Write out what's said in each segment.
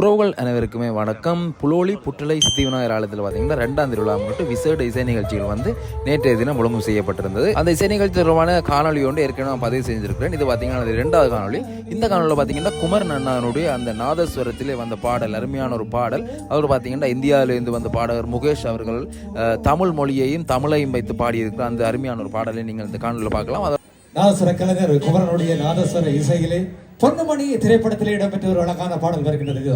உறவுகள் அனைவருக்குமே வணக்கம். புலோலி புற்றலை சித்தி விநாயகர் ஆலயத்தில் பார்த்தீங்கன்னா 2ஆம் திருவிழா முன்னிட்டு விசேட இசை நிகழ்ச்சிகள் வந்து நேற்றைய தினம் ஒழுங்கு செய்யப்பட்டிருந்தது. அந்த இசை நிகழ்ச்சி தொடர்பான காணொலி ஒன்று ஏற்கனவே நான் பதிவு செஞ்சிருக்கிறேன். இது பார்த்தீங்கன்னா அது 2வது காணொலி. இந்த காணொலியில் பார்த்தீங்கன்னா குமரன் அண்ணானுடைய அந்த நாதஸ்வரத்திலே வந்த பாடல், அருமையான ஒரு பாடல். அவர் பார்த்தீங்கன்னா இந்தியாவிலிருந்து வந்த பாடகர் முகேஷ் அவர்கள் தமிழ் மொழியையும் தமிழையும் வைத்து பாடியிருக்கிற அந்த அருமையான ஒரு பாடலை நீங்கள் இந்த காணொலியில் பார்க்கலாம். நாதஸ்வர கலைஞர் குமரனுடைய நாதஸ்வர இசையிலே பொன்னுமணி திரைப்படத்திலே இடம்பெற்ற ஒரு அழகான பாடல் வருகின்றது.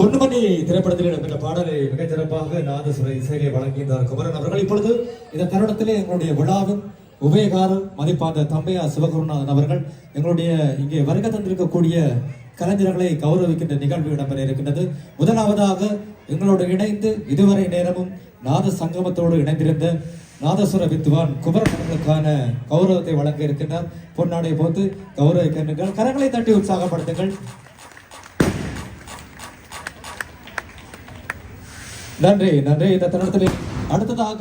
பொன்னுமணி திரைப்படத்தில் இடம்பெற்ற பாடலை மிகச் சிறப்பாக நாதசுர இசையை வழங்கியிருந்தார் குமரன் அவர்கள். இப்பொழுது இந்த தருணத்திலே எங்களுடைய விழாவின் உபயகாரர் மதிப்பார்ந்த தம்பையா சிவகுருநாதன் அவர்கள் எங்களுடைய இங்கே வருகை தந்திருக்கக்கூடிய கலைஞர்களை கௌரவிக்கின்ற நிகழ்வு இடம்பெற இருக்கின்றது. முதலாவதாக எங்களோடு இணைந்து இதுவரை நேரமும் நாத சங்கமத்தோடு இணைந்திருந்த நாதசுர வித்வான் குமரன் அவர்களுக்கான கௌரவத்தை வழங்க இருக்கின்றார். பொன்னாடை போட்டு கௌரவிக்கின்றீர்கள். கரங்களை தட்டி உற்சாகப்படுத்துங்கள். நன்றி நன்றி. இந்த தருணத்தில் அடுத்ததாக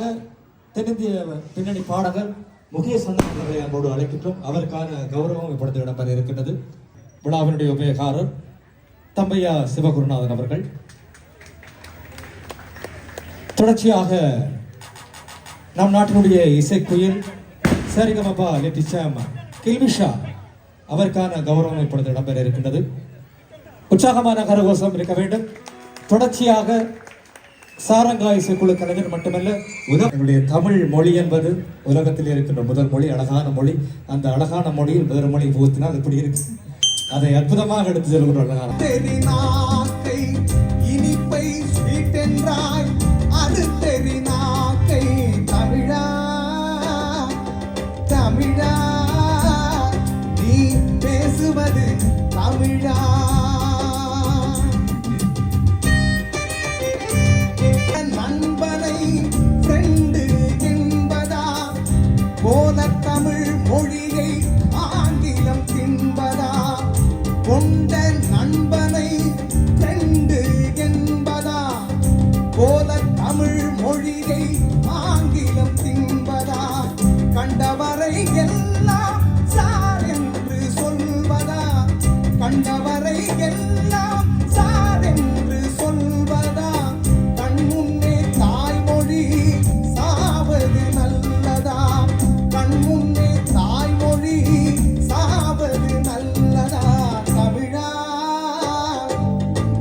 தென்னிந்திய பின்னணி பாடகர் முகேஷ் அண்ணன் அவர்களை அன்போடு அழைக்கின்றோம். அவருக்கான கௌரவம் இப்பொழுது இடம்பெற இருக்கின்றது. விழாவினுடைய உபயகாரர் தம்பையா சிவகுருநாதன் அவர்கள். தொடர்ச்சியாக நம் நாட்டினுடைய இசைக்குயில் சரிகமபா லெட்டிச்சாம் கில்மிஷா அவருக்கான கௌரவம் இப்பொழுது இடம்பெற இருக்கின்றது. உற்சாகமான கரகோஷம் இருக்க வேண்டும். தொடர்ச்சியாக சாரங்கா இசைக்குழு கலைஞர் மட்டுமல்ல, எங்களுடைய தமிழ் மொழி என்பது உலகத்தில் இருக்கின்ற முதல் மொழி, அழகான மொழி. அந்த அழகான மொழியில் வேறு மொழி பூத்தினால் எப்படி இருக்கு, அதை அற்புதமாக எடுத்து செல்கிற அழகான இனிப்பை ஸ்வீட் என்றாய் அது தெரிநாக்கை தமிழா தமிழா நீ பேசுவது தமிழா நண்பனை ஃப்ரெண்டு என்பதா போல தமிழ் மொழியை ஆங்கிலம் தின்பதா கொண்ட நண்பனை ஃப்ரெண்டு என்பதா போல தமிழ் மொழியை ஆங்கிலம் தின்பதா கண்டவரை எல்லாம் சார் என்று சொல்வதா கண்டவரை எல்லாம் சார் என்று சொல்வதா கண் முன்னே தாய்மொழி சாவது நல்லதா கண் முன்னே தாய்மொழி சாவது நல்லதா தமிழா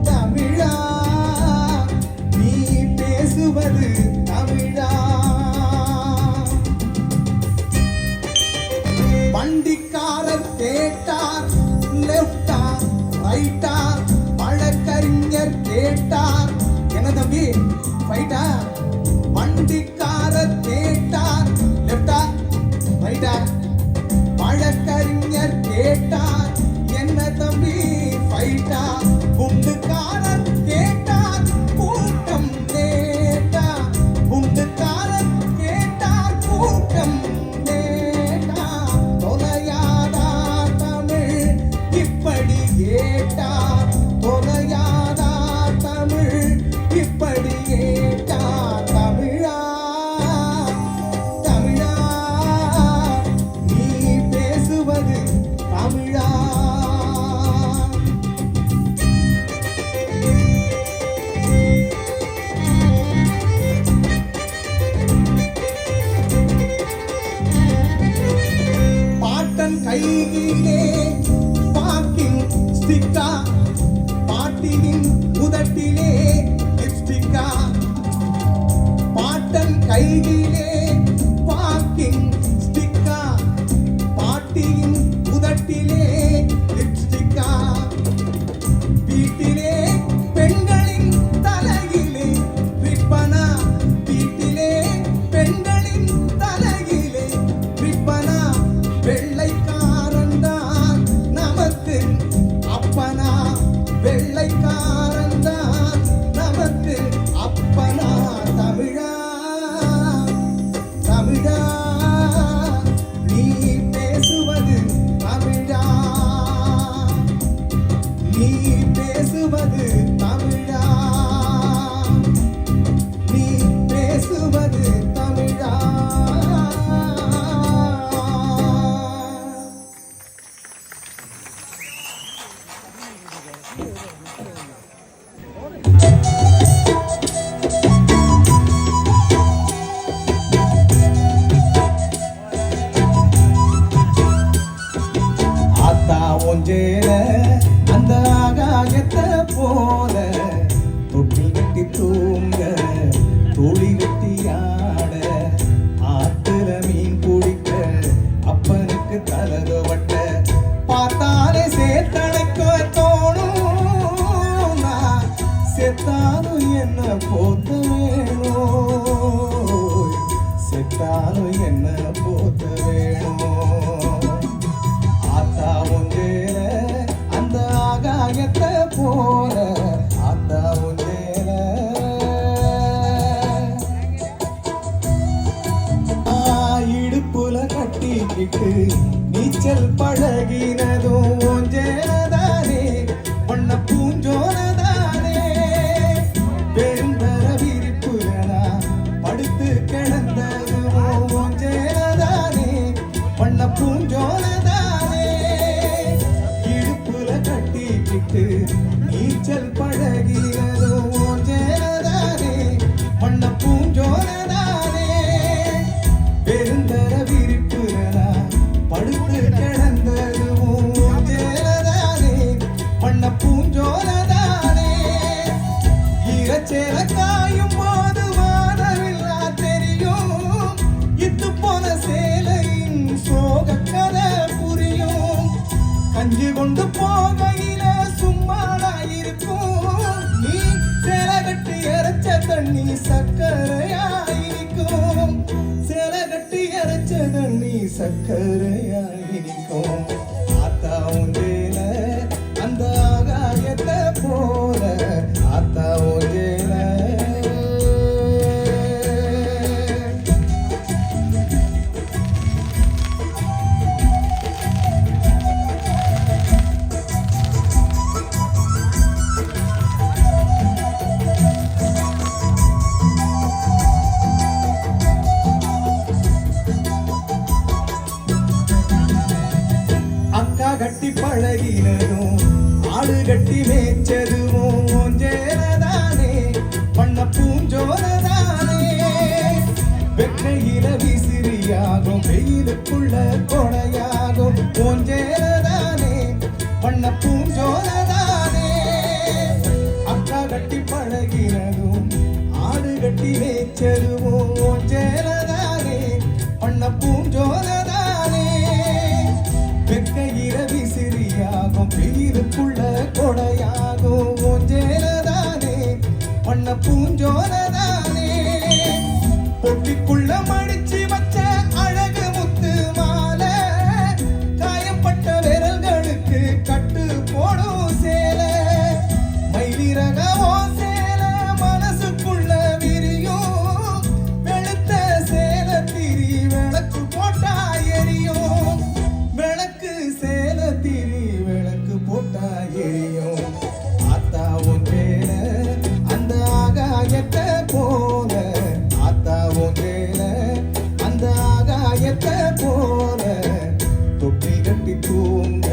தமிழா நீ பேசுவது தமிழா வண்டிக்காரர் கேட்டார் லெப்டா ரைட்டா வழக்கறிஞர் கேட்டார் என்ன தம்பி ரைட்டா வண்டிக்காரர் கேட்டார் லெப்டா ரைட்டா வழக்கறிஞர் கேட்டார் என்ன தம்பி ஃபைட்டா குண்டுக்காரர் கேட்டார் கூட்டம் நேட்டா குண்டுக்காரர் கேட்டார் கூட்டம் நேட்டா தொலையாதா தமிழ் இப்படி ஏட்டா தொலையாதா தமிழ் இப்படி ஏட்டா தமிழா தமிழா நீ பேசுவது தமிழா பாட்டன் கையிலே பாக்கிங் ஸ்டிக்கா பாட்டியின் உதட்டிலே லிப்ஸ்டிக்கா பாட்டன் கையிலே பாக்கிங் ஸ்டிக்கா பாட்டியின் உதட்டிலே லிப்ஸ்டிக்கா வீட்டிலே பெண்களின் தலையிலே ரிப்பனா வீட்டிலே பெண்களின் தலையிலே ரிப்பனா வெள்ளைக்காரன் தான் நமக்கு அப்பனா வெள்ளைக்காரன் தான் நமக்கு அப்பனா தமிழா தமிழா நீ பேசுவது தமிழா நீ பேசுவது தமிழா நீ பேசுவது தமிழா ஆத்தா ஒஞ்சேல அந்த ஆகாயத்தை போல தொட்டி கட்டி தூங்க துளி கட்டி ஆட ஆத்துல மீன் குடிக்க அப்பனுக்கு தலது வட்ட பார்த்தாலே சேர்த்தடைக்க தோணும் போத்த வேணும், செத்தாலும் என்ன போத்த வேணும். ஆத்தா ஒன்றேல அந்த ஆகாயத்தை போல, ஆத்தா ஒன்றேல இடுப்புல கட்டிக்கிட்டு நீச்சல் பழகினதும் ஒன்றேலதானே, பண்ண பூஞ்சோலதானே. பெருந்தர விரிப்புலனா படுத்து கிடந்ததும் ஒன்றேலதானே, பண்ண பூஞ்சோலதானே. இடுப்புல கட்டிக்கிட்டு நீச்சல் பழகினதும் ஒன்றேலதானே, பண்ண பூஞ்சோலதானே. பெருந்தர விரிப்புலனா படுத்து கிடந்ததும் ஒன்றேலதானே, பண்ண பூஞ்சோலதானே. ஈரச்சேல காயும் போது வானவில்லா தெரியும், இத்து போன சேலையின் சோக கதை புரியும். கஞ்சி கொண்டு போகையில சும்மாடாயிருக்கும், நீ சேலை கட்டி இறைச்ச தண்ணி சக்கரையாயிருக்கும். சேலை கட்டி இறைச்ச தண்ணி சக்கரையாயிருக்கும். ஆத்தா ஒன்றேல அந்த ஆகாயத்தை போல, ஆத்தா ஒன்றேல. அக்கா கட்டி பழகினதும் ஆடு கட்டி மேய்ச்சதும் ஒன்றேலதானே, பண்ண பூஞ்சோலதானே. வெக்கையில விசிறியாகும், வெயிலுக்குள்ள கொடையாகும் ஒன்றேலதானே, பண்ண பூஞ்சோலதானே. அக்கா கட்டி பழகினதும் ஆடு கட்டி மேய்ச்சதும் ஒன்றேலதானே, பண்ண பூஞ்சோலதானே. வெக்கையில விசிறியாகும், வெயிலுக்குள்ள கொடையாகும் ஒன்றேலதானே, பண்ண பூஞ்சோலதானே. பொட்டிக்குள்ள மடிச்சு வச்ச அழகு முத்து மாலை, காயப்பட்ட விரல்களுக்கு கட்டு போடும் சேலை. மயிலிறகவோ சேலை மனசுக்குள்ள விரியும், வெளுத்த சேலை திரி விளக்கு போட்டா எரியும். விளக்கு சேலை திரி விளக்கு போட்டா எரியும். ஆத்தா ஒன்றேல அந்த ஆகாயத்தை போல, ஆத்தா ஒன்றேல அந்த ஆகாயத்தை போல. தொட்டி கட்டி தூங்க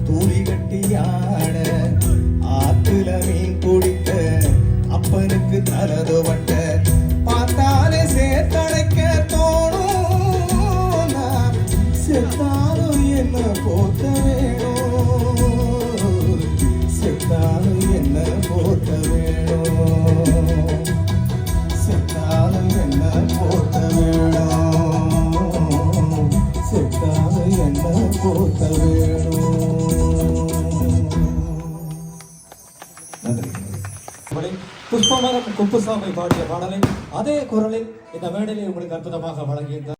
தூளி கட்டி ஆட, ஆத்துல மீன் குடிக்க அப்பனுக்கு தலது வட்ட. பார்த்தாலே சேர்த்தடைக்க தோணும், நான் செத்தாலும் என்ன போத்த வேணும், செத்தாலும் என்ன போத்த வேணும், செத்தாலும் என்ன போத்த வேணும், செத்தாலும் என்ன போத்த வேணும். நன்றி. புஷ்பமரம் குப்புசாமி பாடிய பாடலை அதே குரலில் இந்த மேடையில் உங்களுக்கு அற்புதமாக வழங்கியிருந்தார்.